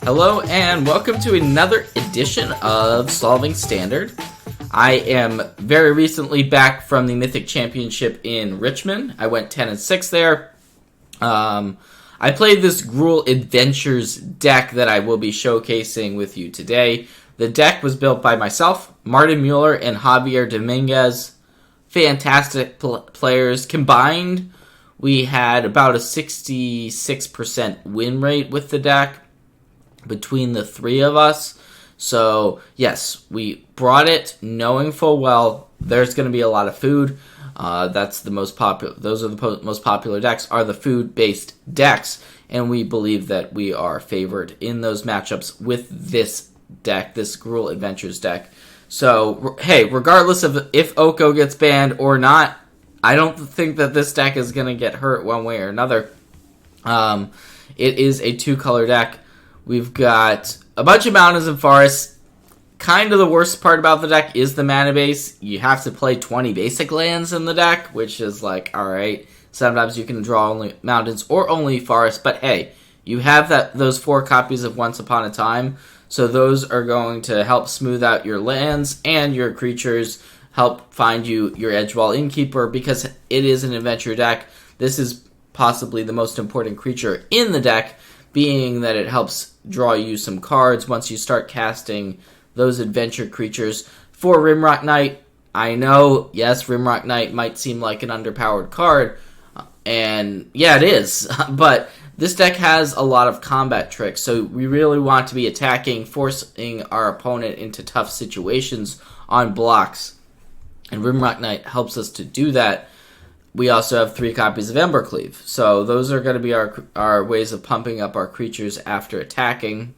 Hello and welcome to another edition of Solving Standard. I am very recently back from the Mythic Championship in Richmond. I went 10-6 there. I played this Gruul Adventures deck that I will be showcasing with you today. The deck was built by myself, Martin Mueller, and Javier Dominguez. Fantastic players. Combined, we had about a 66% win rate with the deck between the three of us. So, yes, we brought it knowing full well there's going to be a lot of food. That's the most popular. Those are the most popular decks, are the food-based decks, and we believe that we are favored in those matchups with this deck, this Gruul Adventures deck. So, hey, regardless of if Oko gets banned or not, I don't think that this deck is going to get hurt one way or another. It is a two-color deck. We've got a bunch of mountains and forests. Kind of the worst part about the deck is the mana base. You have to play 20 basic lands in the deck, which is like, alright. Sometimes you can draw only mountains or only forests, but hey, you have those 4 copies of Once Upon a Time, so those are going to help smooth out your lands and your creatures, help find you your Edgewall Innkeeper, because it is an adventure deck. This is possibly the most important creature in the deck, being that it helps draw you some cards once you start casting those adventure creatures. For Rimrock Knight, I know, yes, Rimrock Knight might seem like an underpowered card, and yeah, it is, but this deck has a lot of combat tricks, so we really want to be attacking, forcing our opponent into tough situations on blocks, and Rimrock Knight helps us to do that. We also have 3 copies of Embercleave, so those are going to be our ways of pumping up our creatures after attacking.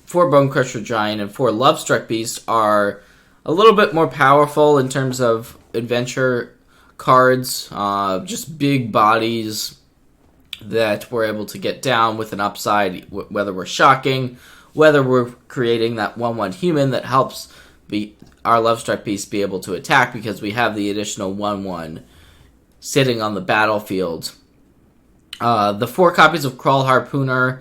4 Bonecrusher Giant and 4 Lovestruck Beast are a little bit more powerful in terms of adventure cards, just big bodies that we're able to get down with an upside, whether we're shocking, whether we're creating that 1/1 human that helps our Lovestruck Beast be able to attack, because we have the additional 1/1 sitting on the battlefield. The 4 copies of Crawl Harpooner,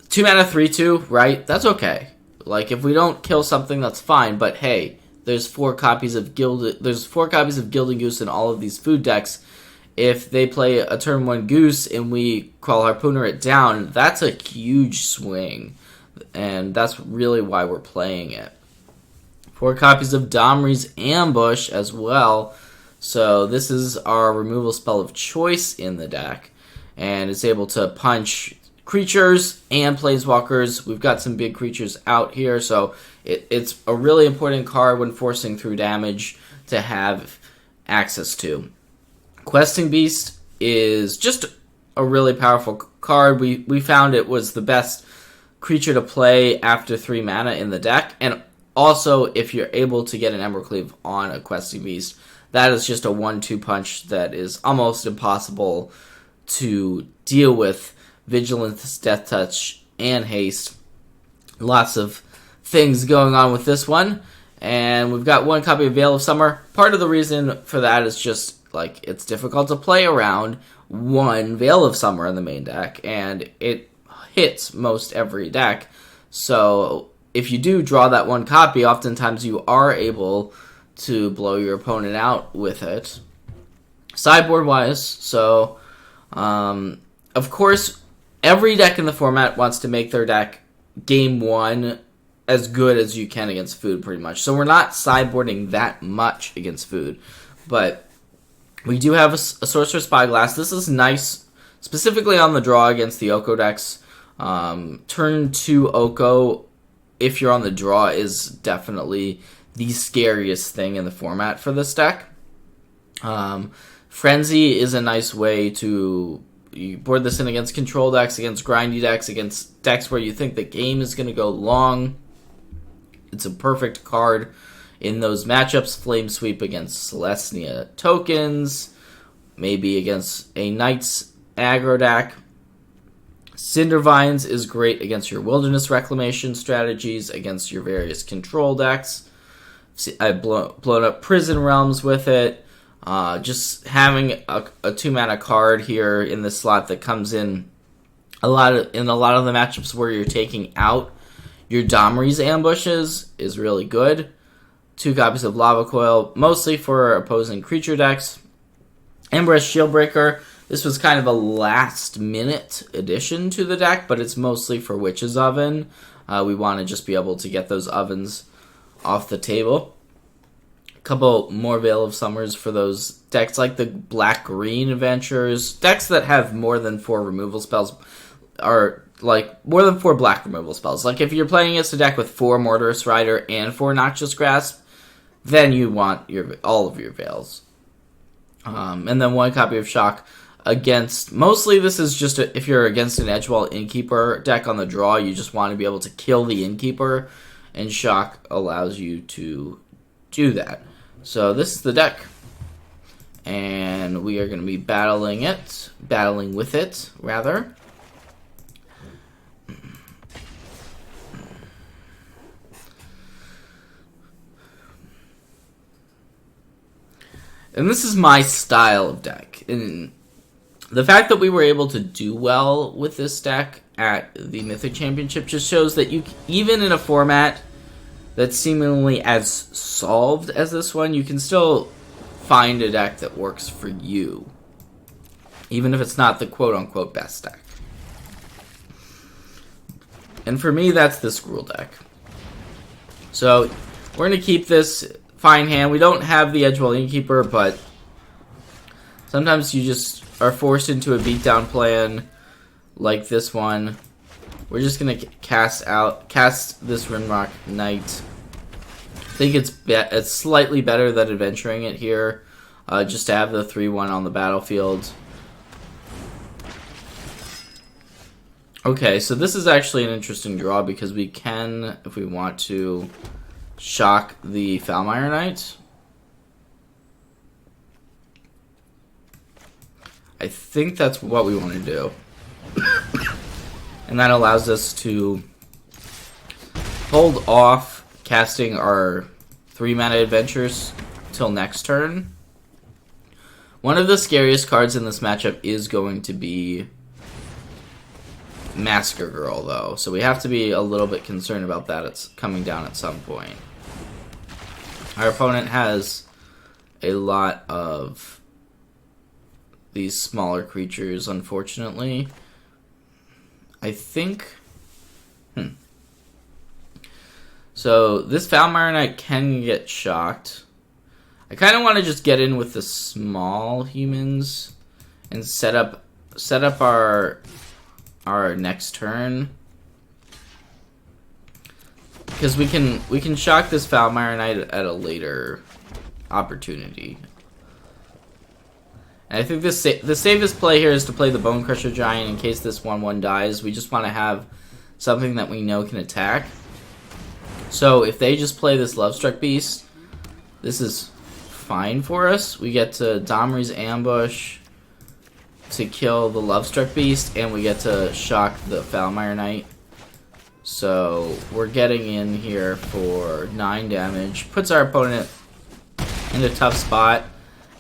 2 mana 3/2, right? That's okay. Like, if we don't kill something, that's fine, but hey, there's 4 copies of Gilding Goose in all of these food decks. If they play a turn 1 Goose and we Crawl Harpooner it down, that's a huge swing, and that's really why we're playing it. 4 copies of Domri's Ambush as well. So this is our removal spell of choice in the deck, and it's able to punch creatures and planeswalkers. We've got some big creatures out here, so it's a really important card when forcing through damage to have access to. Questing Beast is just a really powerful card. We found it was the best creature to play after 3 mana in the deck, and also, if you're able to get an Embercleave on a Questing Beast, that is just a 1/2 punch that is almost impossible to deal with. Vigilance, Death Touch, and Haste. Lots of things going on with this one. And we've got 1 copy of Veil of Summer. Part of the reason for that is just, like, it's difficult to play around 1 Veil of Summer in the main deck, and it hits most every deck. So if you do draw that 1 copy, oftentimes you are able to blow your opponent out with it. Sideboard-wise, so, of course, every deck in the format wants to make their deck game 1 as good as you can against food, pretty much. So we're not sideboarding that much against food, but we do have a Sorcerer's Spyglass. This is nice, specifically on the draw against the Oko decks. Turn 2 Oko, if you're on the draw, is definitely the scariest thing in the format for this deck. Frenzy is a nice way to board this in against control decks, against grindy decks, against decks where you think the game is going to go long. It's a perfect card in those matchups. Flame Sweep against Celestia tokens, maybe against a Knight's aggro deck. Cindervines is great against your Wilderness Reclamation strategies, against your various control decks. I've blown up Prison Realms with it. Just having a 2-mana card here in this slot that comes in in a lot of the matchups where you're taking out your Domri's ambushes is really good. 2 copies of Lava Coil, mostly for opposing creature decks. Ember's Shieldbreaker. This was kind of a last-minute addition to the deck, but it's mostly for Witch's Oven. We want to just be able to get those ovens off the table. A couple more Veil of Summers for those decks like the Black-Green Adventures. Decks that have more than 4 removal spells are like more than 4 black removal spells. Like if you're playing against a deck with 4 Mortarous Rider and 4 Noxious Grasp, then you want all of your Veils. And then 1 copy of Shock against, mostly this is just if you're against an Edgewall Innkeeper deck on the draw, you just want to be able to kill the Innkeeper, and Shock allows you to do that. So this is the deck, and we are going to be battling with it, rather. And this is my style of deck. And the fact that we were able to do well with this deck at the Mythic Championship just shows that you, even in a format that's seemingly as solved as this one, you can still find a deck that works for you, even if it's not the quote-unquote best deck. And for me, that's this Gruul deck. So we're going to keep this fine hand. We don't have the Edgewall Innkeeper, but sometimes you just are forced into a beatdown plan like this one. We're just gonna cast this Rimrock Knight. I think it's slightly better than adventuring it here, just to have the 3/1 on the battlefield. Okay, so this is actually an interesting draw because we can, if we want to, shock the Foulmire Knight. I think that's what we want to do. And that allows us to hold off casting our 3-mana adventures till next turn. One of the scariest cards in this matchup is going to be Massacre Girl, though. So we have to be a little bit concerned about that. It's coming down at some point. Our opponent has a lot of these smaller creatures, unfortunately. I think... So, this Foulmire Knight can get shocked. I kind of want to just get in with the small humans and set up our next turn. Because we can shock this Foulmire Knight at a later opportunity. And I think the safest play here is to play the Bone Crusher Giant in case this 1/1 dies. We just want to have something that we know can attack. So if they just play this Lovestruck Beast, this is fine for us. We get to Domri's Ambush to kill the Lovestruck Beast, and we get to shock the Foulmire Knight. So we're getting in here for 9 damage. Puts our opponent in a tough spot.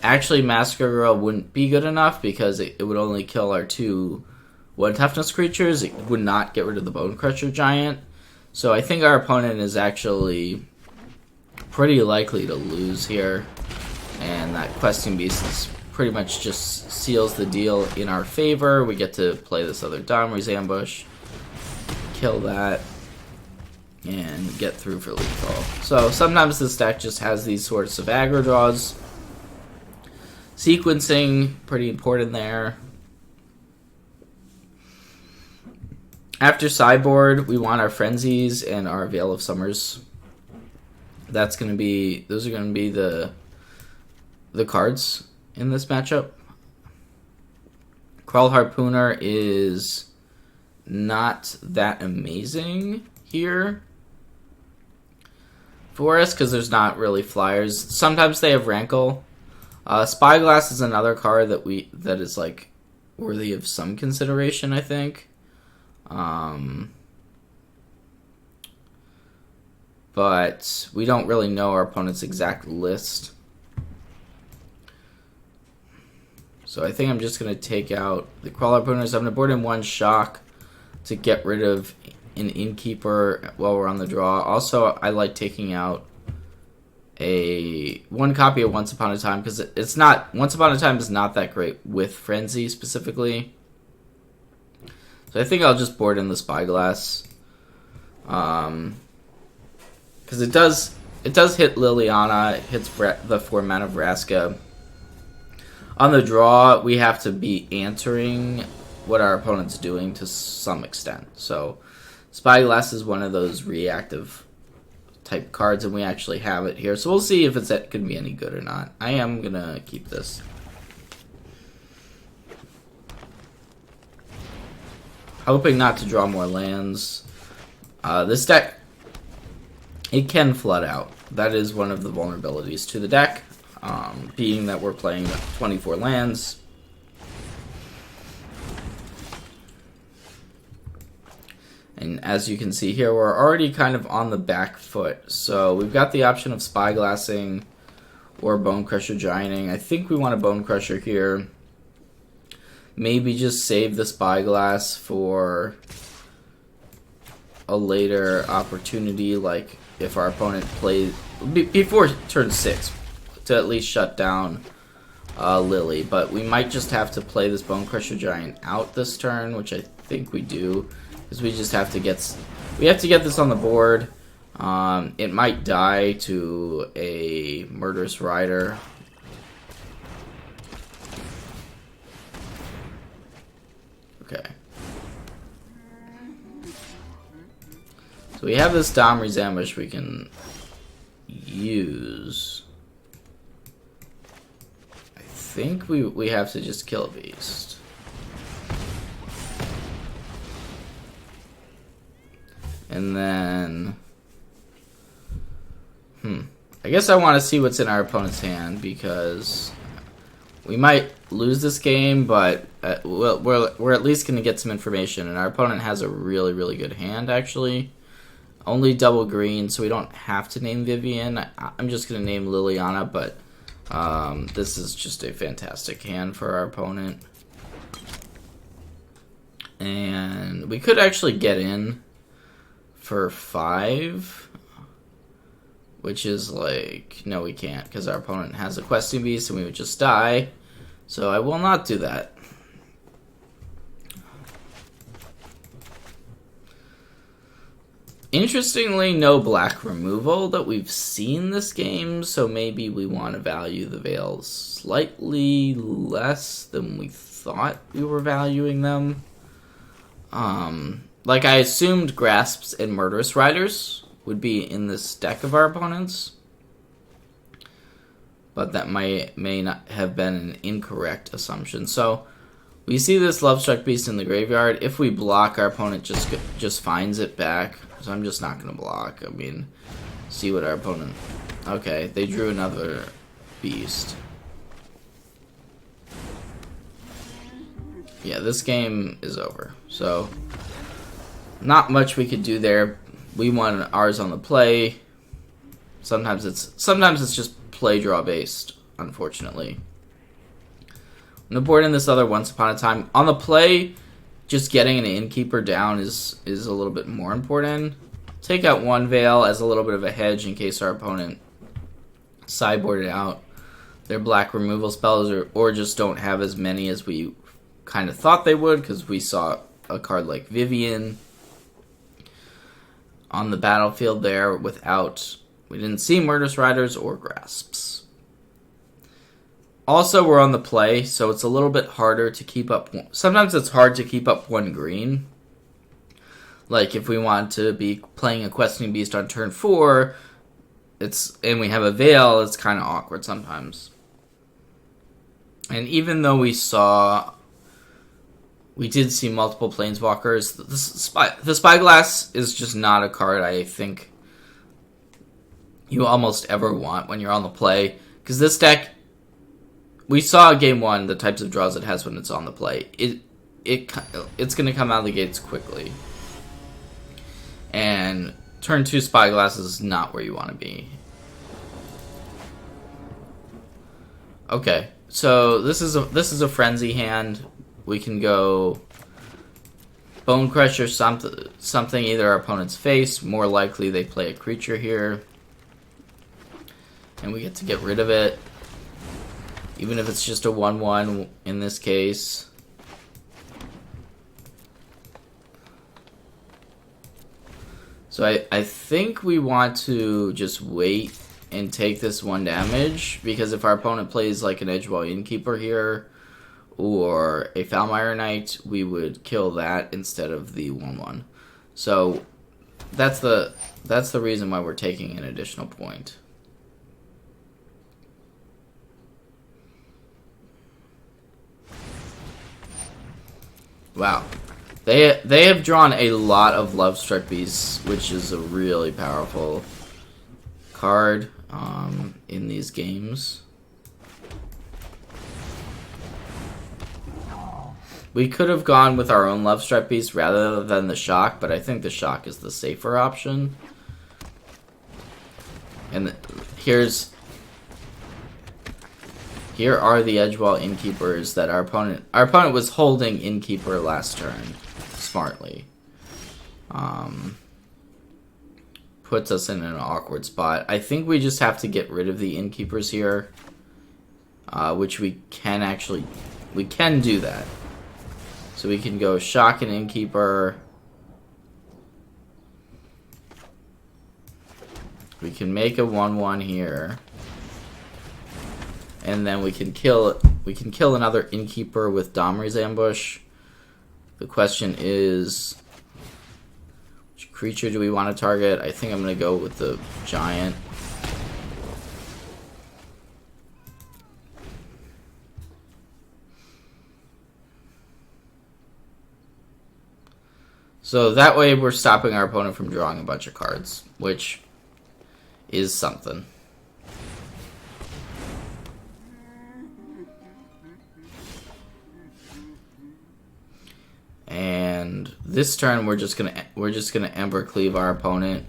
Actually, Massacre Girl wouldn't be good enough because it would only kill our 2 1-toughness creatures. It would not get rid of the Bone Crusher Giant. So I think our opponent is actually pretty likely to lose here. And that Questing Beast is pretty much just seals the deal in our favor. We get to play this other Domri's Ambush, kill that, and get through for lethal. So sometimes this deck just has these sorts of aggro draws. Sequencing, pretty important there. After sideboard, we want our Frenzies and our Veil of Summers. Those are gonna be the cards in this matchup. Crawl Harpooner is not that amazing here for us because there's not really flyers. Sometimes they have Rankle. Spyglass is another card that is like worthy of some consideration, I think. But we don't really know our opponent's exact list. So I think I'm just going to take out the Crawler Harpooners. I'm going to board in 1 shock. to get rid of an Innkeeper while we're on the draw. Also, I like taking out one copy of Once Upon a Time, because it's not, Once Upon a Time is not that great with Frenzy specifically. So I think I'll just board in the Spyglass, because it does hit Liliana, it hits the 4 mana Vraska. On the draw, we have to be answering what our opponent's doing to some extent. So Spyglass is one of those reactive type cards, and we actually have it here. So we'll see if it's going to be any good or not. I am going to keep this. Hoping not to draw more lands. This deck, it can flood out. That is one of the vulnerabilities to the deck, being that we're playing 24 lands. And as you can see here, we're already kind of on the back foot. So we've got the option of Spyglassing or Bone Crusher Gianting. I think we want a Bone Crusher here. Maybe just save the Spyglass for a later opportunity, like if our opponent plays before turn 6, to at least shut down Lily. But we might just have to play this Bone Crusher Giant out this turn, which I think we do. We just have to get this on the board. It might die to a Murderous Rider. Okay. So we have this Domri's Ambush we can use. I think we have to just kill a beast. And then, I guess I want to see what's in our opponent's hand, because we might lose this game, but we're at least going to get some information. And our opponent has a really, really good hand, actually. Only double green, so we don't have to name Vivian. I'm just going to name Liliana, but this is just a fantastic hand for our opponent. And we could actually get in for 5, which is like, no, we can't, because our opponent has a Questing Beast and we would just die. So I will not do that. Interestingly, no black removal that we've seen this game, so maybe we want to value the Veils slightly less than we thought we were valuing them. Like, I assumed Grasps and Murderous Riders would be in this deck of our opponents, but that may not have been an incorrect assumption. So we see this Lovestruck Beast in the graveyard. If we block, our opponent just finds it back. So I'm just not going to block. I mean, see what our opponent... Okay, they drew another beast. Yeah, this game is over. So not much we could do there. We won ours on the play. Sometimes it's just play draw based, unfortunately. On the board in this other Once Upon a Time. On the play, just getting an Innkeeper down is a little bit more important. Take out one Veil as a little bit of a hedge in case our opponent sideboarded out their black removal spells, or just don't have as many as we kind of thought they would, because we saw a card like Vivian on the battlefield there without... We didn't see Murderous Riders or Grasps. Also, we're on the play, so it's a little bit harder to keep up... Sometimes it's hard to keep up one green. Like, if we want to be playing a Questing Beast on turn 4, and we have a Veil, it's kind of awkward sometimes. And even though we did see multiple Planeswalkers, the Spyglass is just not a card I think you almost ever want when you're on the play. Because this deck, we saw game 1 the types of draws it has when it's on the play. It's going to come out of the gates quickly. And turn 2 Spyglass is not where you want to be. Okay, so this is a Frenzy hand. We can go Bone Crusher something either our opponents face. More likely they play a creature here. And we get to get rid of it. Even if it's just a 1/1 in this case. So I think we want to just wait and take this 1 damage, because if our opponent plays like an Edgewall Innkeeper here or a Foulmire Knight, we would kill that instead of the 1/1. So that's the reason why we're taking an additional point. Wow. They have drawn a lot of Lovestruck Beasts, which is a really powerful card in these games. We could have gone with our own Lovestruck Beast rather than the Shock, but I think the Shock is the safer option. And here are the Edgewall Innkeepers that our opponent was holding Innkeeper last turn smartly. Puts us in an awkward spot. I think we just have to get rid of the Innkeepers here, which we can do that. So we can go Shock an Innkeeper. We can make a 1/1 here. And then we can kill another Innkeeper with Domri's Ambush. The question is, which creature do we want to target? I think I'm going to go with the Giant. So that way we're stopping our opponent from drawing a bunch of cards, which is something. And this turn we're just gonna Embercleave our opponent.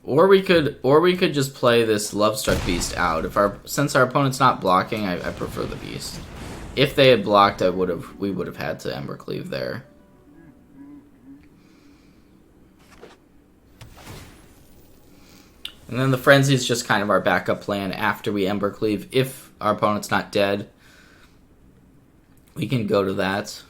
Or we could just play this Lovestruck Beast out. Since our opponent's not blocking, I prefer the Beast. If they had blocked, we would have had to Embercleave there. And then the Frenzy is just kind of our backup plan after we Embercleave. If our opponent's not dead, we can go to that.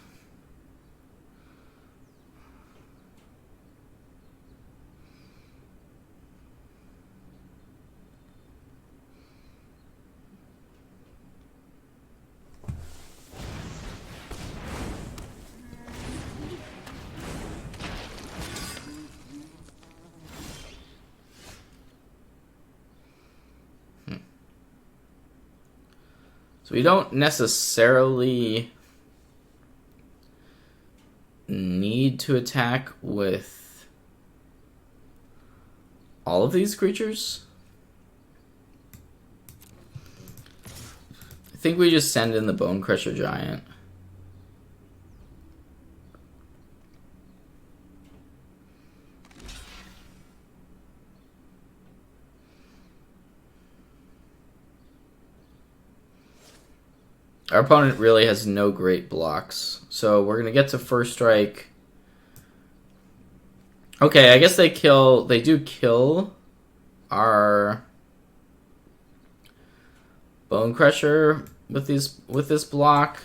So we don't necessarily need to attack with all of these creatures. I think we just send in the Bone Crusher Giant. Our opponent really has no great blocks. So we're going to get to first strike. Okay, I guess they do kill our Bone Crusher with this block,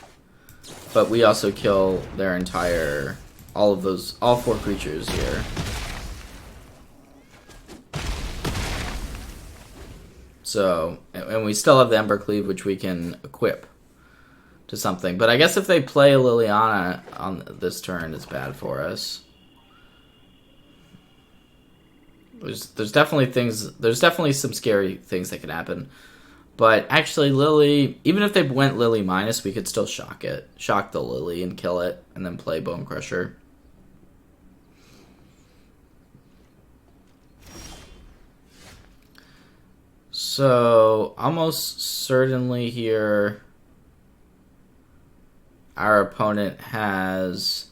but we also kill their entire all 4 creatures here. So, and we still have the Embercleave, which we can equip to something. But I guess if they play a Liliana on this turn, it's bad for us. There's definitely some scary things that could happen. But actually Lily, even if they went Lily minus, we could still shock the Lily and kill it, and then play Bone Crusher. So almost certainly here our opponent has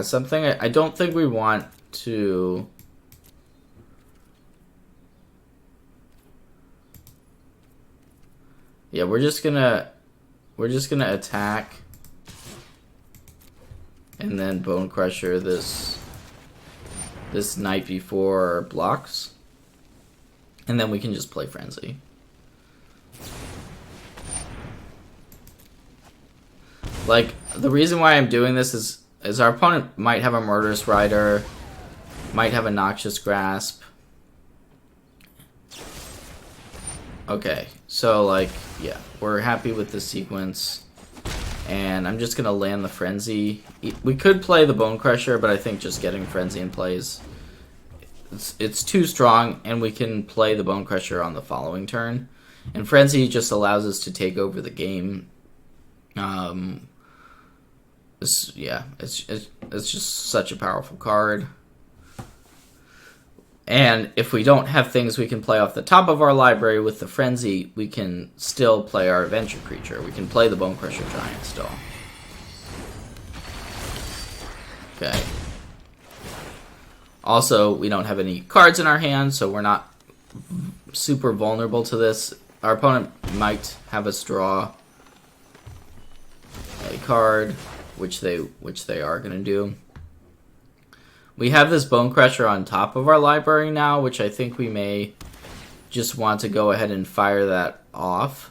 something. I don't think we want to Yeah, we're just gonna attack and then Bone Crusher this Night Before blocks. And then we can just play Frenzy. Like, the reason why I'm doing this is our opponent might have a Murderous Rider, might have a Noxious Grasp. Okay, so, like, yeah, we're happy with this sequence. And I'm just going to land the Frenzy. We could play the Bone Crusher, but I think just getting Frenzy in plays... It's too strong, and we can play the Bone Crusher on the following turn. And Frenzy just allows us to take over the game. It's just such a powerful card. And if we don't have things we can play off the top of our library with the Frenzy, we can still play our Adventure Creature. We can play the Bone Crusher Giant still. Okay. Also, we don't have any cards in our hand, so we're not super vulnerable to this. Our opponent might have us draw a card, which they are going to do. We have this Bone Crusher on top of our library now, which I think we may just want to go ahead and fire that off.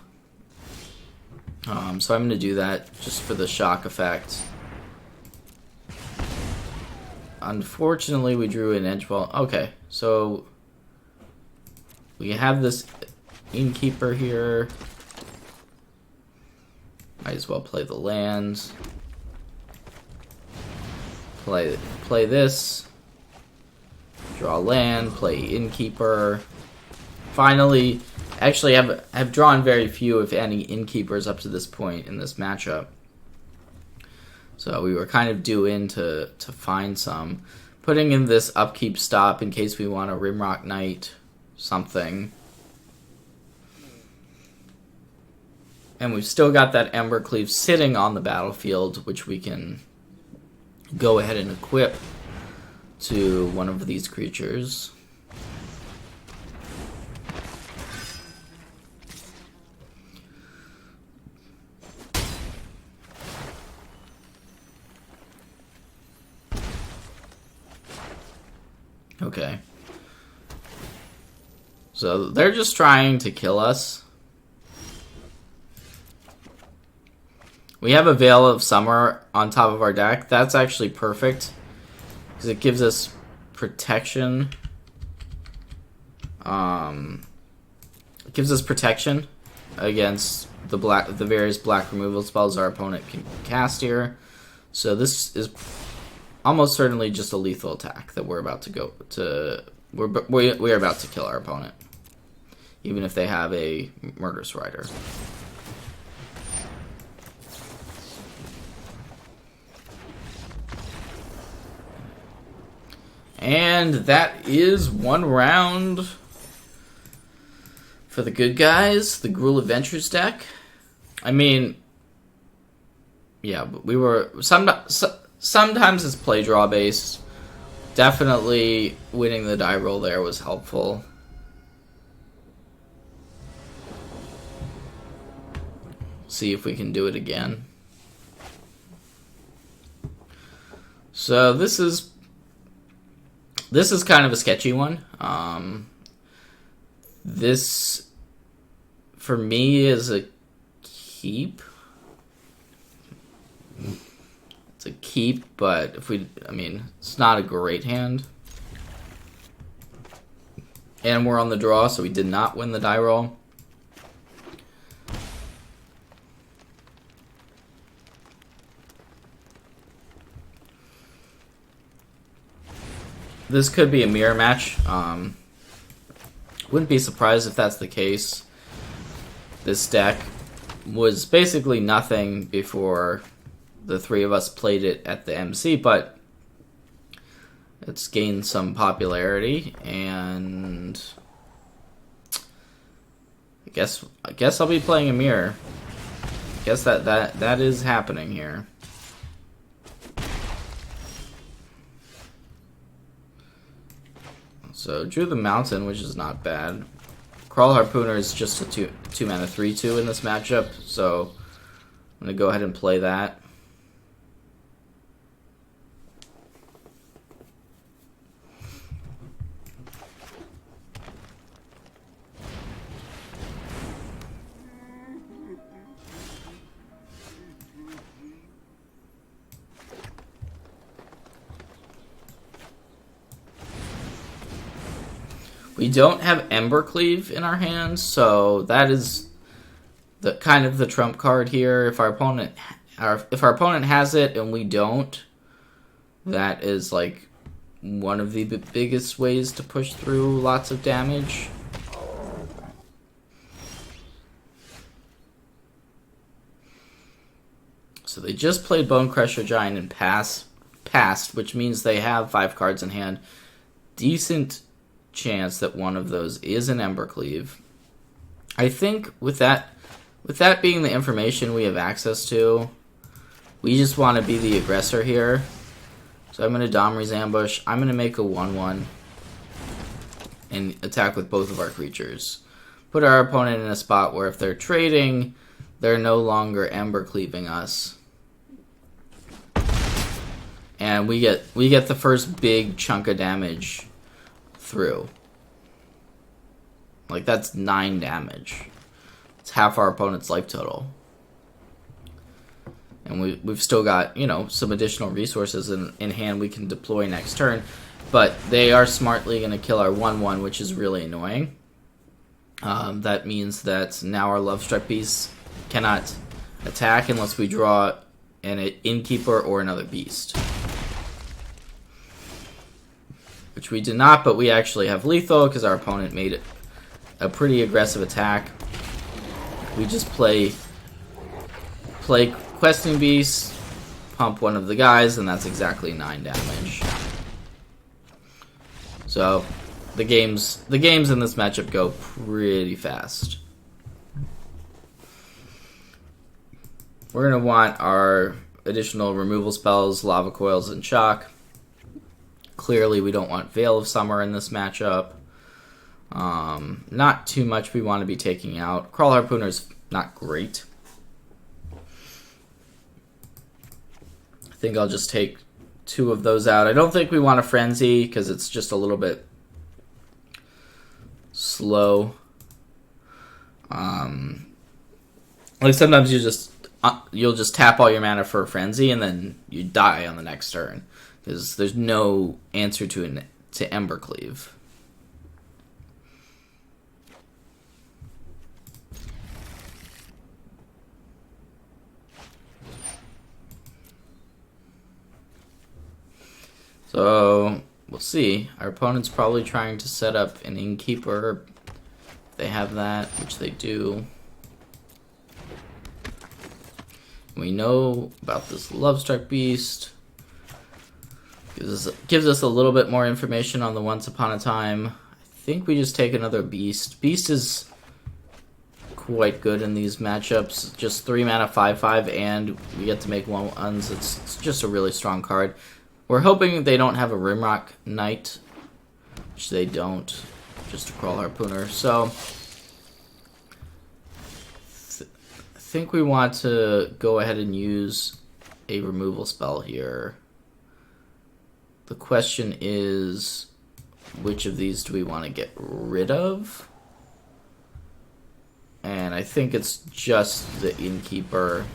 So I'm going to do that just for the shock effect. Unfortunately, we drew an Edgewall. Okay, so we have this Innkeeper here. Might as well play the lands. Play this. Draw land. Play Innkeeper. Finally, actually, I've drawn very few, if any, Innkeepers up to this point in this matchup. So we were kind of due in to find some. Putting in this upkeep stop in case we want a Rimrock Knight something. And we've still got that Embercleave sitting on the battlefield, which we can go ahead and equip to one of these creatures. Okay. So they're just trying to kill us. We have a Veil of Summer on top of our deck. That's actually perfect because it gives us protection. It gives us protection against the various black removal spells our opponent can cast here. So this is almost certainly just a lethal attack that we're about to go to. We're about to kill our opponent, even if they have a Murderous Rider. And that is one round for the good guys, the Gruul Adventures deck. I mean, yeah, we were sometimes it's play draw based. Definitely winning the die roll there was helpful. See if we can do it again. So this is kind of a sketchy one. This, for me, is a keep. It's a keep, but it's not a great hand. And we're on the draw, so we did not win the die roll. This could be a mirror match. Wouldn't be surprised if that's the case. This deck was basically nothing before the three of us played it at the MC, but it's gained some popularity, and I guess I'll be playing a mirror. I guess that is happening here. So drew the mountain, which is not bad. Crawl Harpooner is just a 2-mana 3/2 in this matchup, so I'm going to go ahead and play that. We don't have Embercleave in our hands, so that is the kind of the trump card here. If our opponent has it and we don't, that is like one of the biggest ways to push through lots of damage. So they just played Bone Crusher Giant and passed, which means they have 5 cards in hand. Decent chance that one of those is an Embercleave. I think with that being the information we have access to, we just want to be the aggressor here. So I'm going to Domri's Ambush. I'm going to make a 1/1 and attack with both of our creatures. Put our opponent in a spot where if they're trading, they're no longer Embercleaving us. And we get the first big chunk of damage through. Like, that's 9 damage. It's half our opponent's life total. And we've still got, you know, some additional resources in hand we can deploy next turn. But they are smartly going to kill our 1/1, which is really annoying. That means that now our Lovestruck Beast cannot attack unless we draw an Innkeeper or another beast. Which we did not, but we actually have lethal because our opponent made a pretty aggressive attack. We just play Questing Beast, pump one of the guys, and that's exactly 9 damage. So the games in this matchup go pretty fast. We're going to want our additional removal spells, Lava Coils, and Shock. Clearly, we don't want Veil of Summer in this matchup. Not too much we want to be taking out. Crawl Harpooner's not great. I think I'll just take 2 of those out. I don't think we want a Frenzy because it's just a little bit slow. Like sometimes you'll just tap all your mana for a Frenzy and then you die on the next turn because there's no answer to Embercleave. So we'll see. Our opponent's probably trying to set up an Innkeeper. If they have that, which they do. We know about this Lovestruck Beast. Gives us a little bit more information on the Once Upon a Time. I think we just take another Beast. Beast is quite good in these matchups. Just 3 mana, 5/5, and we get to make 1/1s. It's just a really strong card. We're hoping they don't have a Rimrock Knight, which they don't. Just a Crawl Harpooner. So I think we want to go ahead and use a removal spell here. The question is, which of these do we want to get rid of? And I think it's just the Innkeeper.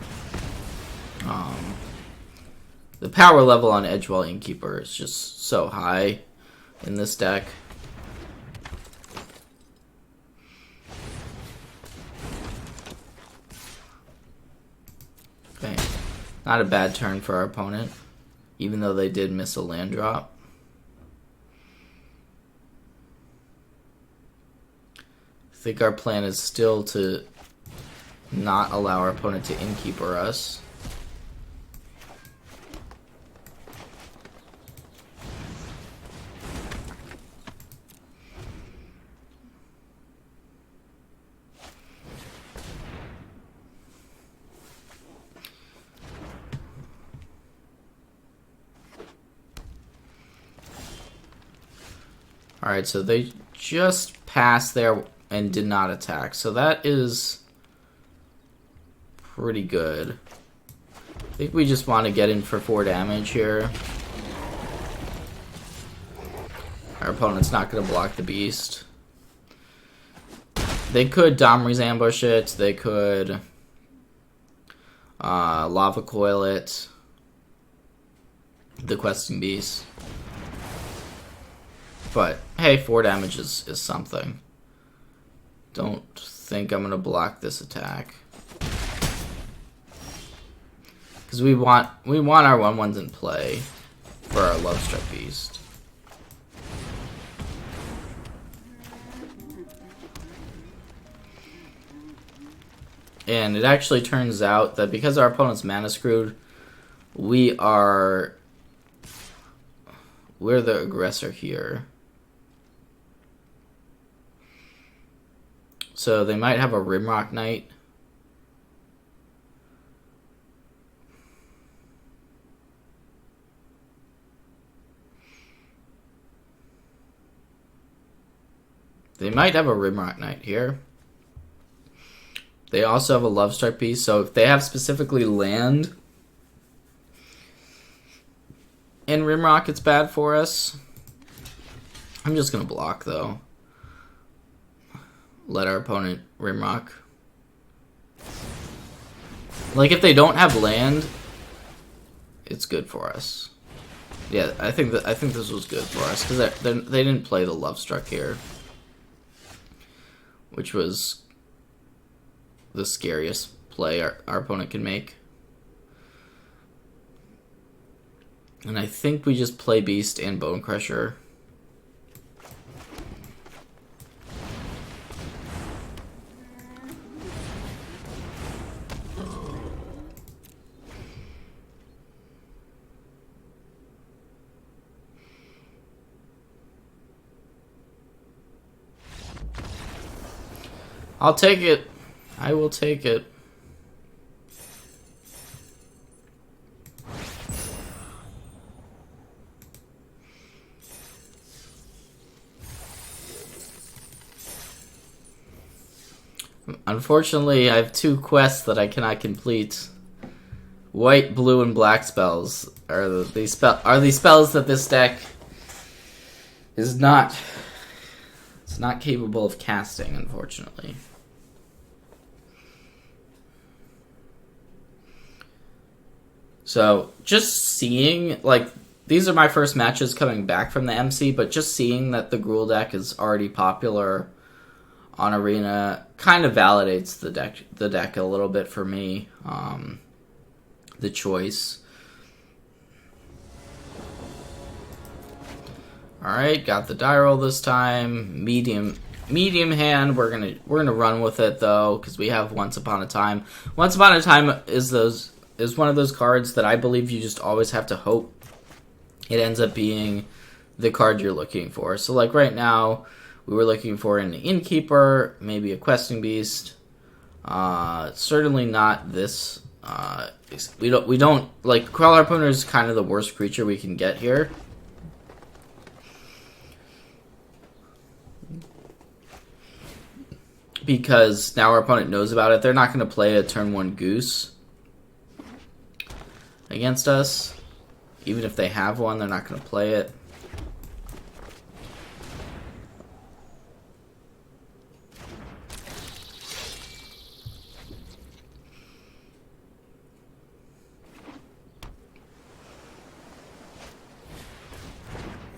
The power level on Edgewall Innkeeper is just so high in this deck. Okay, not a bad turn for our opponent, even though they did miss a land drop. I think our plan is still to not allow our opponent to Innkeeper us. Alright, so they just passed there, and did not attack. So that is pretty good. I think we just want to get in for 4 damage here. Our opponent's not going to block the beast. They could Domri's ambush it. They could lava coil it. The questing beast. But hey, 4 damage is something. Don't think I'm gonna block this attack. Because we want our 1/1s in play for our Lovestruck Beast. And it actually turns out that because our opponent's mana screwed, we're the aggressor here. So they might have a Rimrock Knight. They might have a Rimrock Knight here. They also have a Lovestruck piece, so if they have specifically land and Rimrock, it's bad for us. I'm just going to block, though. Let our opponent Rimrock. Like, if they don't have land, it's good for us. Yeah, I think this was good for us, because they didn't play the Lovestruck here. Which was the scariest play our opponent can make. And I think we just play Beast and Bone Crusher. I'll take it. I will take it. Unfortunately, I have 2 quests that I cannot complete. White, blue, and black spells are the spells that this deck is not. It's not capable of casting, unfortunately. So, just seeing, like, these are my first matches coming back from the MC, but just seeing that the Gruul deck is already popular on Arena kind of validates the deck a little bit for me. The choice. Alright, got the die roll this time. Medium hand. We're gonna run with it though, because we have Once Upon a Time. Once Upon a Time is one of those cards that I believe you just always have to hope it ends up being the card you're looking for. So like right now, we were looking for an Innkeeper, maybe a Questing Beast. Certainly not this. We don't like Gruul Harpooner is kind of the worst creature we can get here. Because now our opponent knows about it. They're not going to play a turn 1 Goose against us. Even if they have one, they're not going to play it.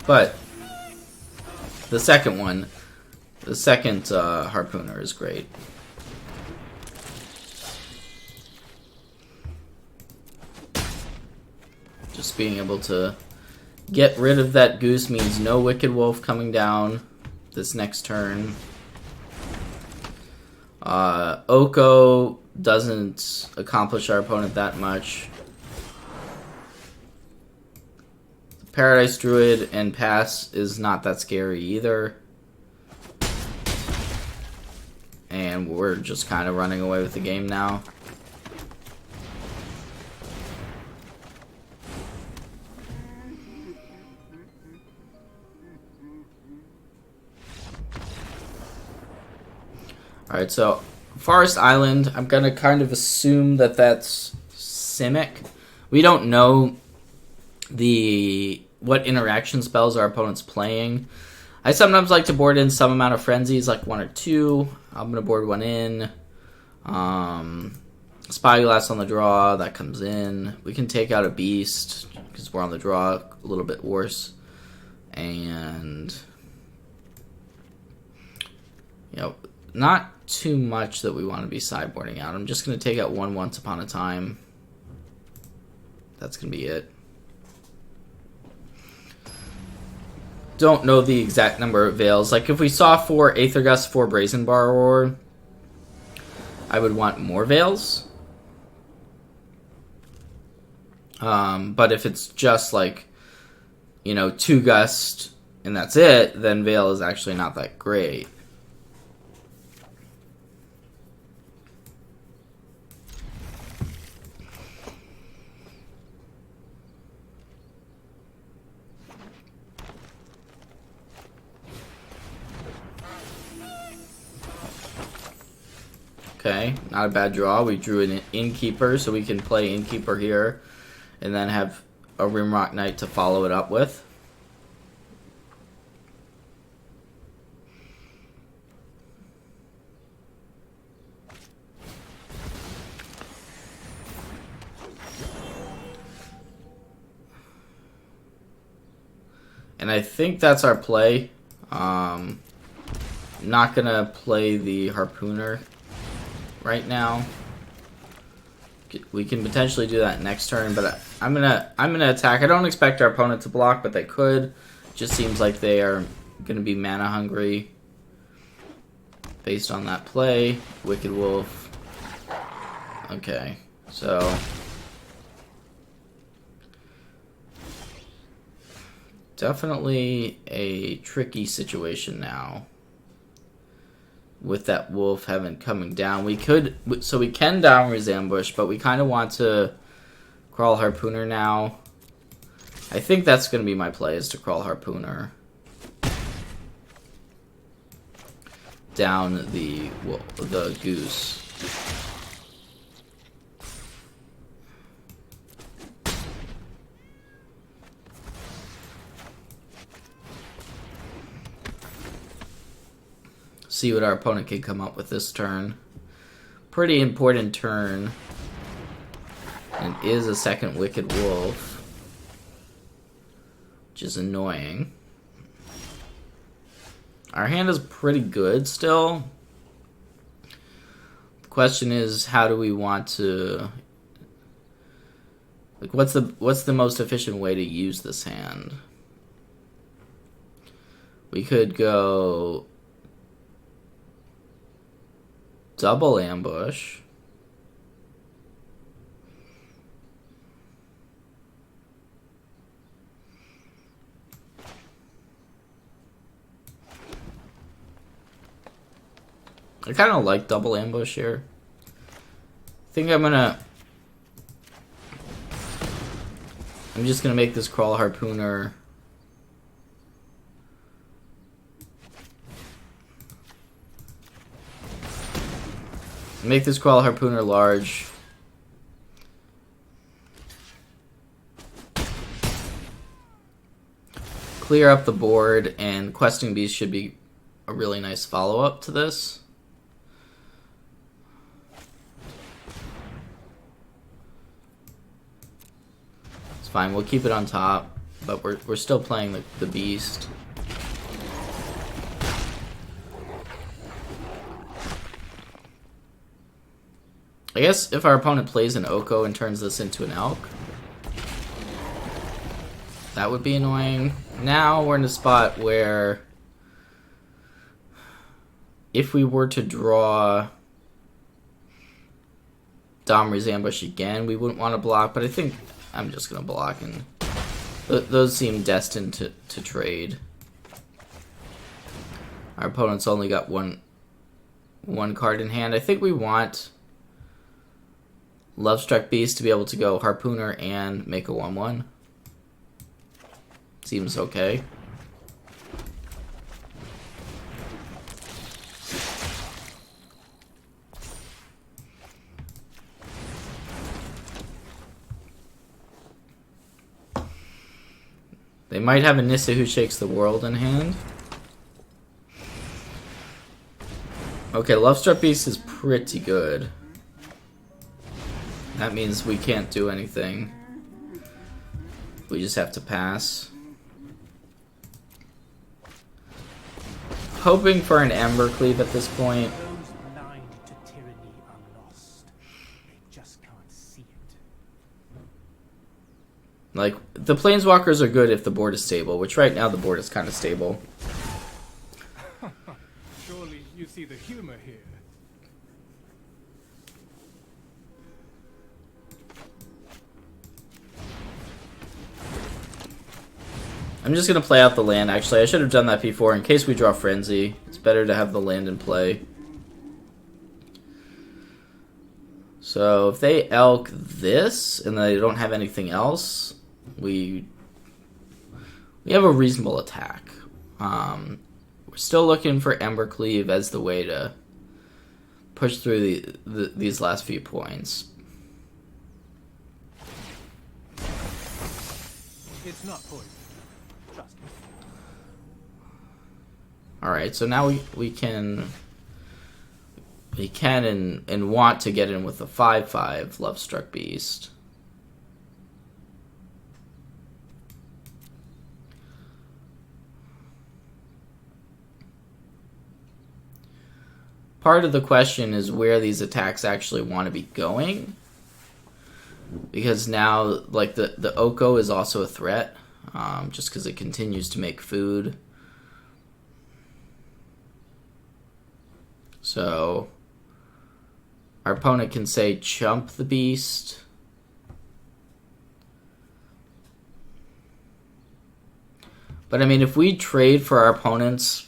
But the second one, the second Harpooner is great. Just being able to get rid of that Goose means no Wicked Wolf coming down this next turn. Oko doesn't accomplish our opponent that much. Paradise Druid and Pass is not that scary either. And we're just kind of running away with the game now. Alright, so Forest Island, I'm going to kind of assume that that's Simic. We don't know what interaction spells our opponent's playing. I sometimes like to board in some amount of frenzies, like 1 or 2. I'm going to board 1 in. Spyglass on the draw, that comes in. We can take out a beast, because we're on the draw, a little bit worse. And, you know, not too much that we want to be sideboarding out. I'm just going to take out 1 Once Upon a Time. That's going to be it. Don't know the exact number of veils. Like, if we saw 4 Aether Gust, 4 Brazen Borrower, I would want more veils. But if it's just like, you know, 2 Gust and that's it, then veil is actually not that great. Okay, not a bad draw. We drew an Innkeeper, so we can play Innkeeper here and then have a Rimrock Knight to follow it up with. And I think that's our play. Not gonna play the Harpooner right now. We can potentially do that next turn, but I'm gonna attack. I don't expect our opponent to block, but they could. Just seems like they are gonna be mana hungry based on that play. Wicked Wolf. Okay, so definitely a tricky situation now. With that wolf coming down, we can Downriz Ambush, but we kind of want to Crawl Harpooner now. I think that's going to be my play, is to Crawl Harpooner down the goose. See what our opponent can come up with this turn. Pretty important turn. And is a second Wicked Wolf, which is annoying. Our hand is pretty good still. The question is, how do we want to... Like, what's the most efficient way to use this hand? We could go... Double Ambush. I kind of like Double Ambush here. I think I'm just gonna make this Crawl Harpooner large. Clear up the board, and Questing Beast should be a really nice follow-up to this. It's fine, we'll keep it on top, but we're still playing the beast. I guess if our opponent plays an Oko and turns this into an Elk, that would be annoying. Now we're in a spot where if we were to draw Domri's Ambush again, we wouldn't want to block, but I think I'm just going to block, and those seem destined to trade. Our opponent's only got one card in hand. I think we want Lovestruck Beast to be able to go Harpooner and make a 1/1. Seems okay. They might have a Nissa Who Shakes the World in hand. Okay, Lovestruck Beast is pretty good. That means we can't do anything. We just have to pass. Hoping for an Embercleave at this point. Those blind to tyranny are lost. They just can't see it. Like, the Planeswalkers are good if the board is stable, which right now the board is kind of stable. Surely you see the humor here. I'm just going to play out the land, actually. I should have done that before in case we draw Frenzy. It's better to have the land in play. So if they elk this and they don't have anything else, we have a reasonable attack. We're still looking for Embercleave as the way to push through these last few points. It's not poison. Trust me. Alright, so now we can and want to get in with a 5/5 Lovestruck Beast. Part of the question is where these attacks actually want to be going. Because now, like, the Oko is also a threat. Just because it continues to make food. So, our opponent can say, chump the beast. But, I mean, if we trade for our opponent's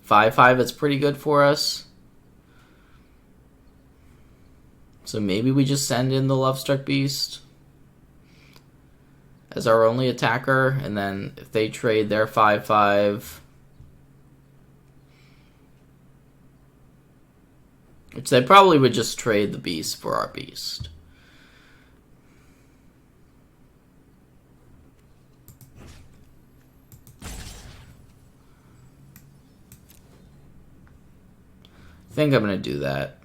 5/5, it's pretty good for us. So maybe we just send in the Lovestruck Beast as our only attacker, and then if they trade their 5/5, which they probably would just trade the beast for our beast. I think I'm going to do that.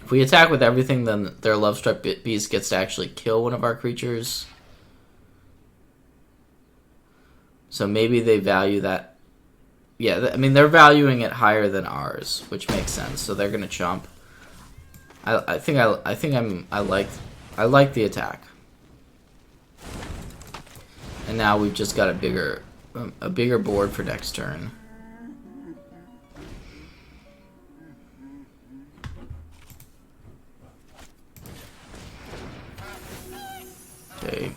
If we attack with everything, then their Lovestruck Beast gets to actually kill one of our creatures. So maybe they value that. Yeah, I mean, they're valuing it higher than ours, which makes sense. So they're gonna chump. I like the attack. And now we've just got a bigger board for next turn. Okay.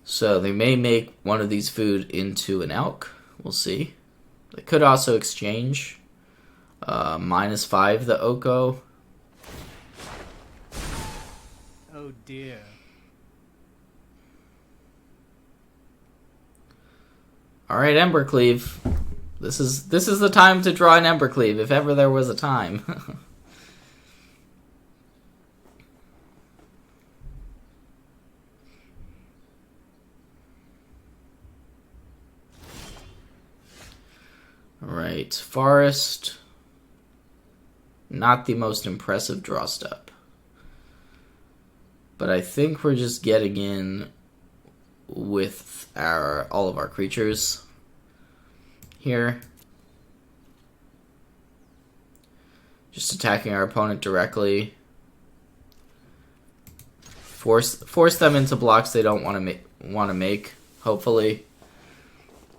So they may make one of these food into an elk. We'll see. They could also exchange. -5 the Oko. Oh dear. Alright, Embercleave. This is the time to draw an Embercleave, if ever there was a time. Alright, Forest. Not the most impressive draw step. But I think we're just getting in with all of our creatures here. Just attacking our opponent directly. Force them into blocks they don't want to make, hopefully.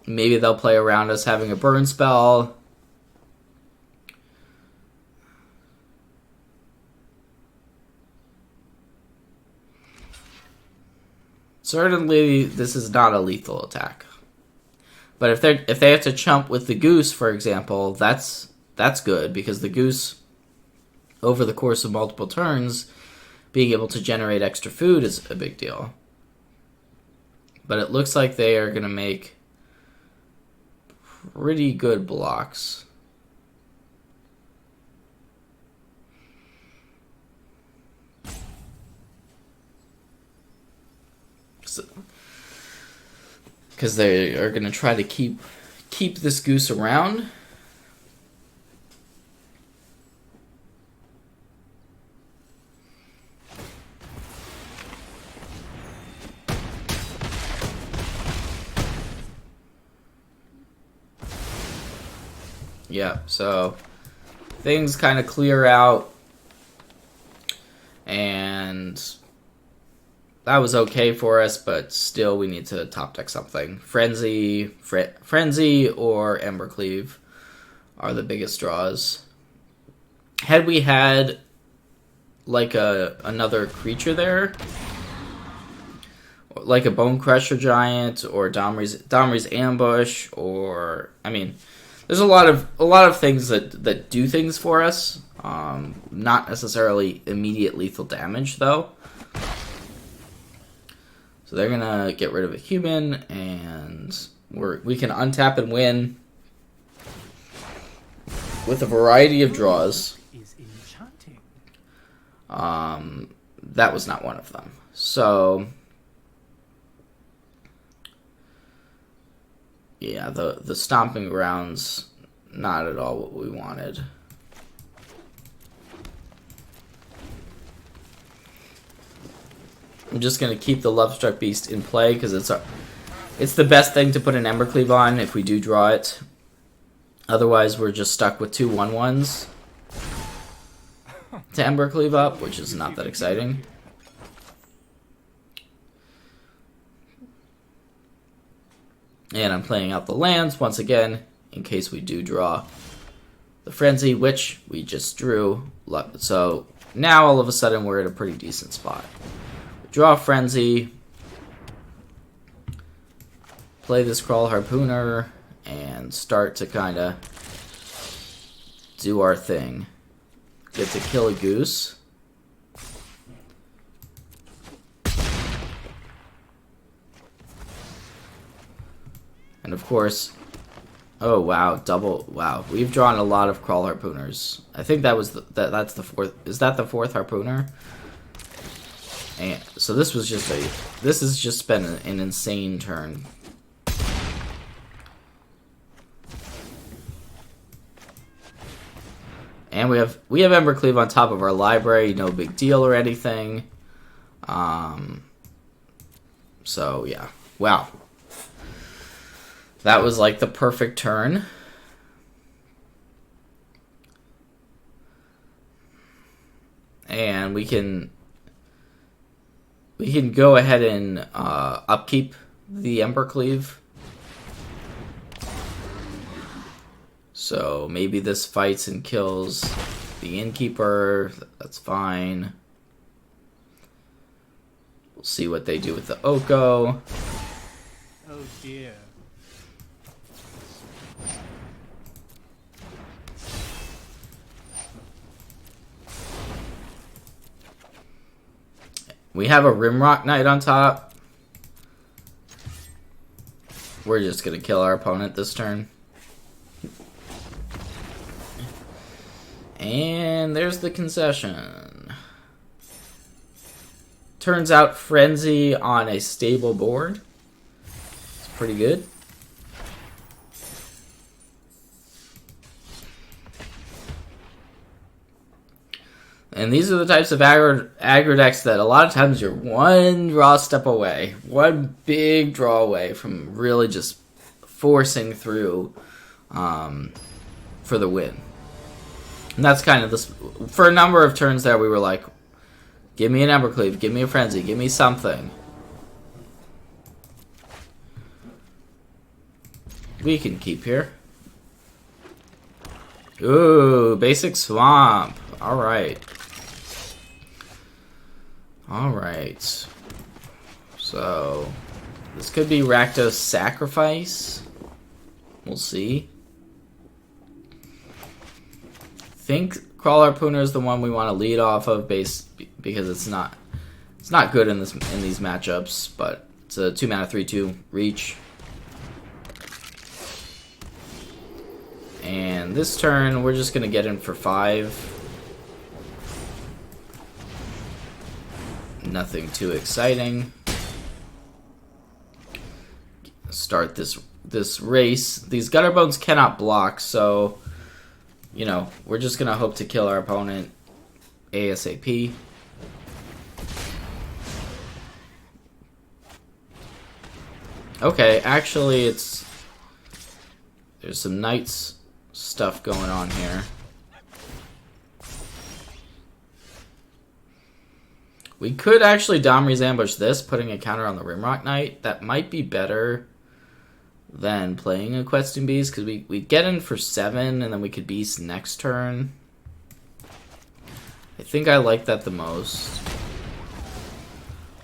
Maybe they'll play around us having a burn spell. Certainly, this is not a lethal attack. But if they have to chump with the Goose, for example, that's good, because the Goose, over the course of multiple turns, being able to generate extra food is a big deal. But it looks like they are going to make pretty good blocks. because they are going to try to keep this goose around. Yeah, so things kind of clear out, and that was okay for us, but still we need to top deck something. Frenzy or Embercleave are the biggest draws. Had we had like another creature there, like a Bone Crusher Giant or Domri's Ambush, or I mean, there's a lot of things that do things for us. Not necessarily immediate lethal damage though. So they're gonna get rid of a human, and we can untap and win with a variety of draws. That was not one of them. So yeah, the Stomping Grounds, not at all what we wanted. I'm just going to keep the Lovestruck Beast in play because it's the best thing to put an Embercleave on if we do draw it. Otherwise, we're just stuck with 2 1/1s to Embercleave up, which is not that exciting. And I'm playing out the lands once again in case we do draw the Frenzy, which we just drew. So now all of a sudden we're at a pretty decent spot. Draw Frenzy, play this Crawl Harpooner, and start to kind of do our thing. Get to kill a goose. And of course, oh wow, wow. We've drawn a lot of Crawl Harpooners. I think that was that's the fourth. Is that the fourth Harpooner? And so this has just been an insane turn. And we have Embercleave on top of our library, no big deal or anything. So yeah, wow. That was like the perfect turn. And we can go ahead and upkeep the Embercleave. So maybe this fights and kills the Innkeeper. That's fine. We'll see what they do with the Oko. Oh dear. We have a Rimrock Knight on top. We're just going to kill our opponent this turn. And there's the concession. Turns out Frenzy on a stable board. It's pretty good. And these are the types of aggro decks that a lot of times you're one draw step away, one big draw away from really just forcing through for the win. And that's kind of this. For a number of turns there, we were like, give me an Embercleave, give me a Frenzy, give me something. We can keep here. Ooh, basic Swamp. Alright. Alright. So, this could be Rakdos Sacrifice. We'll see. I think Crawl Harpooner is the one we want to lead off of because it's not good in these matchups, but it's a 2-mana 3/2 reach. And this turn we're just gonna get in for 5. Nothing too exciting. start this race. These Gutterbones cannot block, so you know, we're just gonna hope to kill our opponent ASAP. Okay, actually there's some Knights stuff going on here. We could actually Domri's Ambush this, putting a counter on the Rimrock Knight. That might be better than playing a Questing Beast, because we get in for 7, and then we could Beast next turn. I think I like that the most.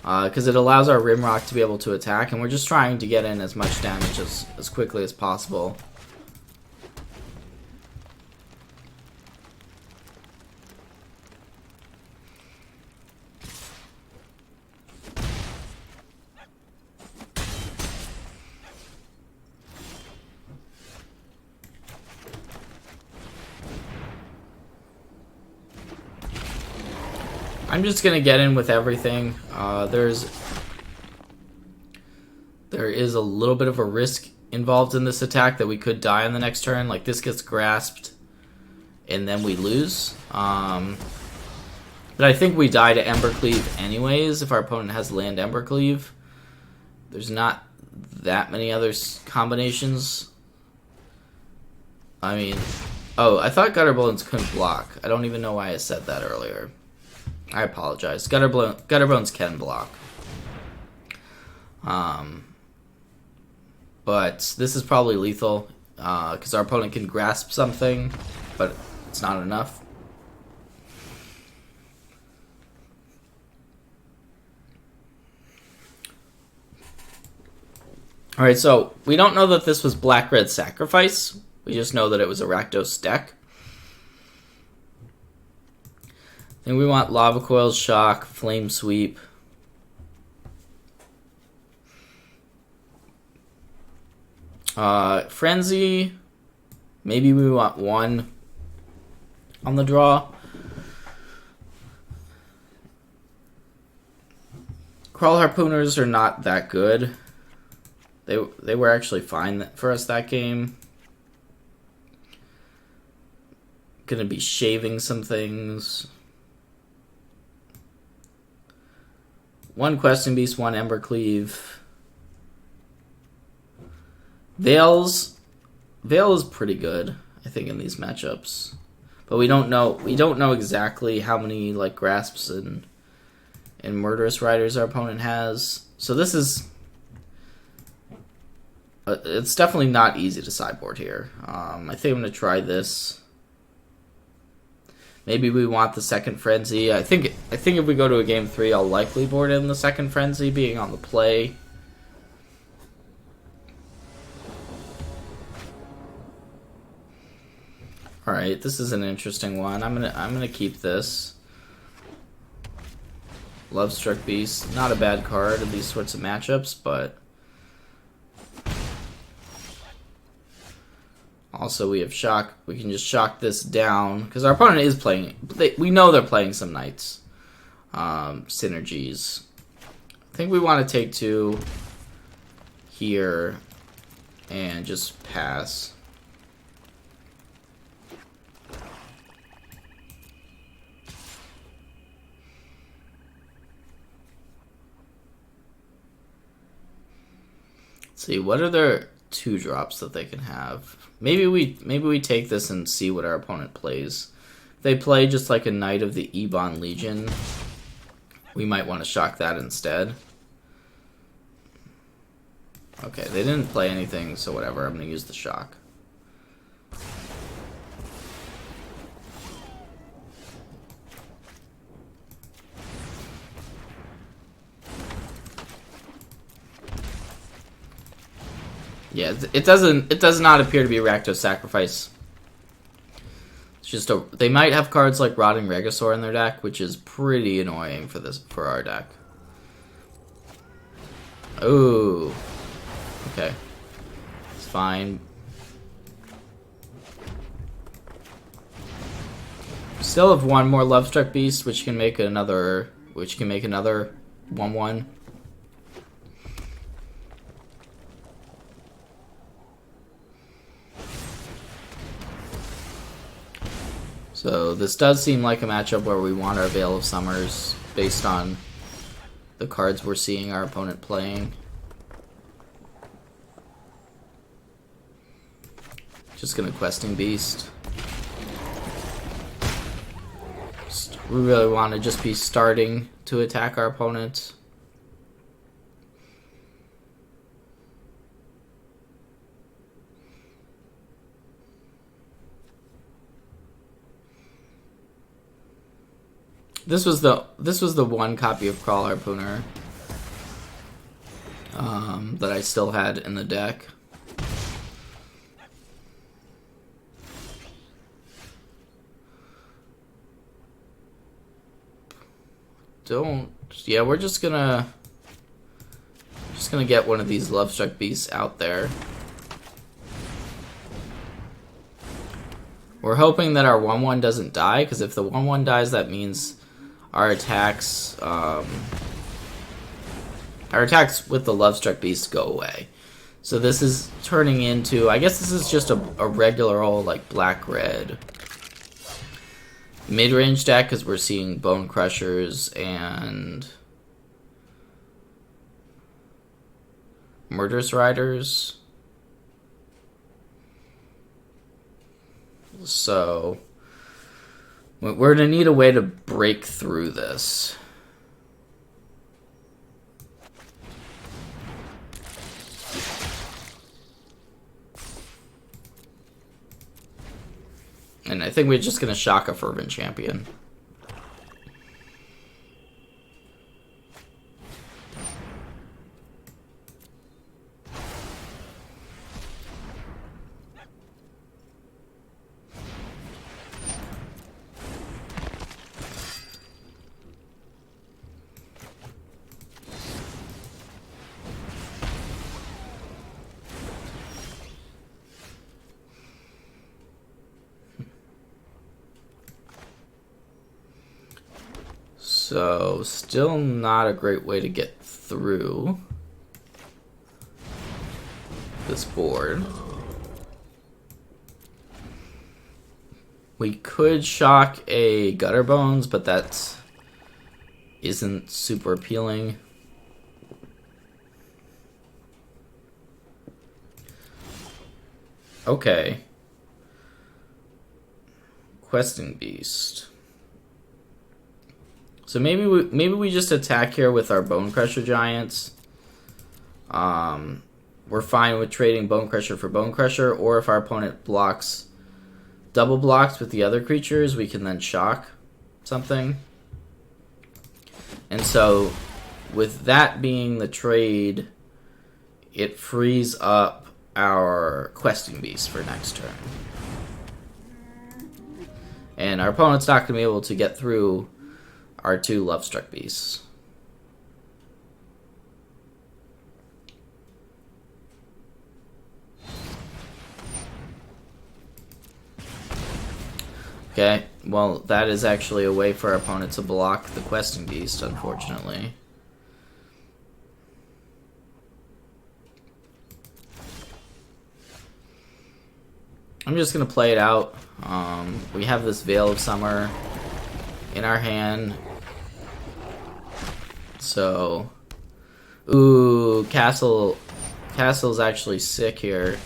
Because it allows our Rimrock to be able to attack, and we're just trying to get in as much damage as quickly as possible. I'm just gonna get in with everything. There is a little bit of a risk involved in this attack that we could die on the next turn. Like, this gets grasped and then we lose. But I think we die to Embercleave anyways if our opponent has land Embercleave. There's not that many other combinations. I mean, oh, I thought Gutterbones couldn't block. I don't even know why I said that earlier. I apologize. Gutterbones can block. But this is probably lethal, because our opponent can grasp something, but it's not enough. Alright, so we don't know that this was Black-Red Sacrifice. We just know that it was a Rakdos deck. And we want Lava Coils, Shock, Flame Sweep. Frenzy. Maybe we want 1 on the draw. Crawl Harpooners are not that good. They were actually fine for us that game. Gonna be shaving some things. 1 Questing Beast, 1 Embercleave. Veil is pretty good, I think, in these matchups. But we don't know exactly how many like grasps and Murderous Riders our opponent has. So this is it's definitely not easy to sideboard here. I think I'm gonna try this. Maybe we want the second Frenzy. I think if we go to a game 3, I'll likely board in the second Frenzy, being on the play. All right, this is an interesting one. I'm gonna keep this. Lovestruck Beast, not a bad card in these sorts of matchups, but also we have Shock. We can just shock this down because our opponent is playing. We know they're playing some Knights. Synergies. I think we want to take 2 here and just pass. See, what are their 2 drops that they can have? Maybe we take this and see what our opponent plays. If they play just like a Knight of the Ebon Legion, we might want to shock that instead. Okay, they didn't play anything, so whatever, I'm going to use the shock. Yeah, it does not appear to be a Rakdos Sacrifice. It's just they might have cards like Rotting Regisaur in their deck, which is pretty annoying for our deck. Ooh. Okay. It's fine. Still have 1 more Lovestruck Beast, which can make another 1/1. So this does seem like a matchup where we want our Veil of Summers based on the cards we're seeing our opponent playing. Just gonna Questing Beast. We really want to just be starting to attack our opponent. This was the one copy of Crawl Harpooner that I still had in the deck. Yeah, we're just gonna get one of these Lovestruck Beasts out there. We're hoping that our 1/1 doesn't die, because if the 1/1 dies, that means our attacks with the Lovestruck Beast go away. So this is turning into, I guess this is just a regular old like black-red mid-range deck, because we're seeing Bone Crushers and Murderous Riders. So we're going to need a way to break through this. And I think we're just going to shock a Fervent Champion. So, still not a great way to get through this board. We could shock a Gutter Bones, but that isn't super appealing. Okay. Questing Beast. So maybe we just attack here with our Bone Crusher Giants. We're fine with trading Bone Crusher for Bone Crusher, or if our opponent double blocks with the other creatures, we can then shock something. And so with that being the trade, it frees up our Questing Beast for next turn. And our opponent's not going to be able to get through our two Lovestruck Beasts. Okay, well, that is actually a way for our opponent to block the Questing Beast, unfortunately. I'm just going to play it out. We have this Veil of Summer in our hand. So, ooh, Castle's actually sick here.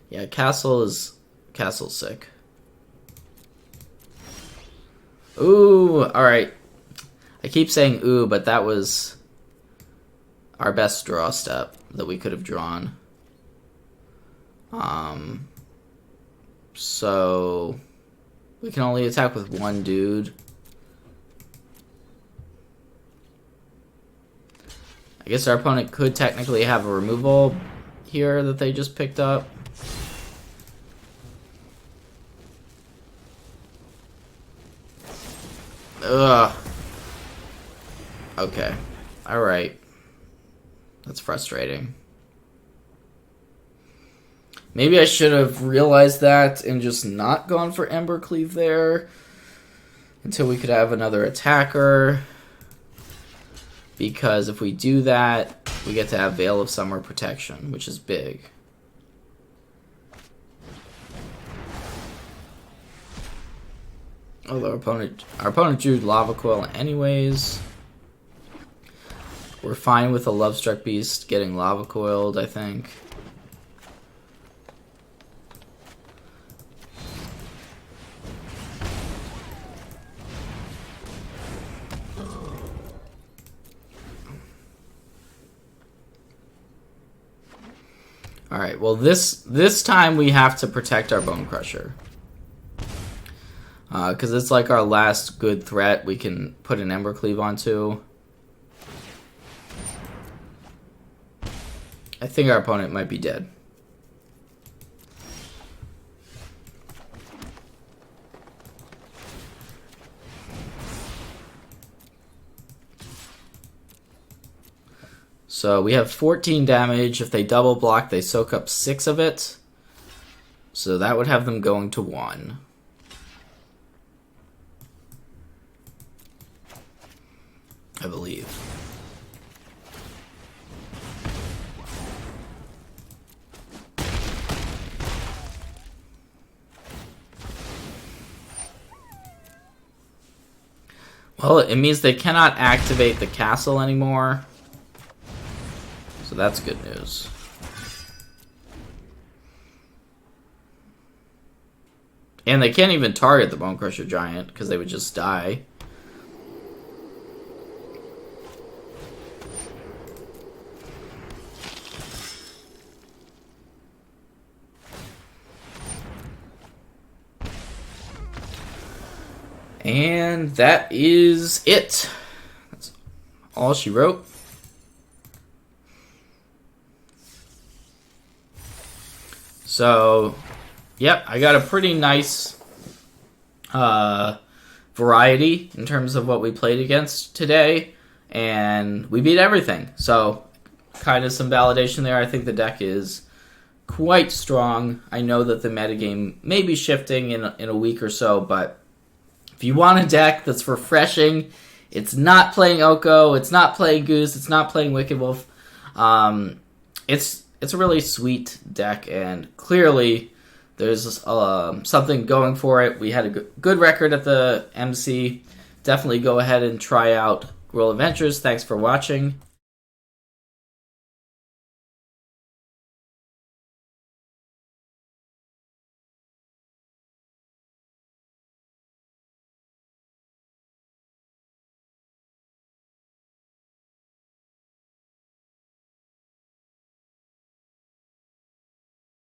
Yeah, Castle's sick. Ooh, alright. I keep saying ooh, but that was our best draw step that we could have drawn. So we can only attack with one dude. I guess our opponent could technically have a removal here that they just picked up. Ugh. Okay. Alright. That's frustrating. Maybe I should have realized that and just not gone for Embercleave there until we could have another attacker. Because if we do that, we get to have Veil of Summer protection, which is big. Although our opponent drew Lava Coil anyways. We're fine with a Lovestruck Beast getting Lava Coiled, I think. Alright, well this time we have to protect our Bone Crusher. Because it's like our last good threat we can put an Embercleave onto. I think our opponent might be dead. So we have 14 damage. If they double block, they soak up 6 of it. So that would have them going to 1. I believe. Well, it means they cannot activate the castle anymore. So that's good news. And they can't even target the Bone Crusher Giant because they would just die. And that is it. That's all she wrote. So, yep, I got a pretty nice variety in terms of what we played against today. And we beat everything. So, kind of some validation there. I think the deck is quite strong. I know that the metagame may be shifting in a week or so, but if you want a deck that's refreshing, it's not playing Oko, it's not playing Goose, it's not playing Wicked Wolf, it's a really sweet deck, and clearly there's something going for it. We had a good record at the MC. Definitely go ahead and try out Gruul Adventures. Thanks for watching.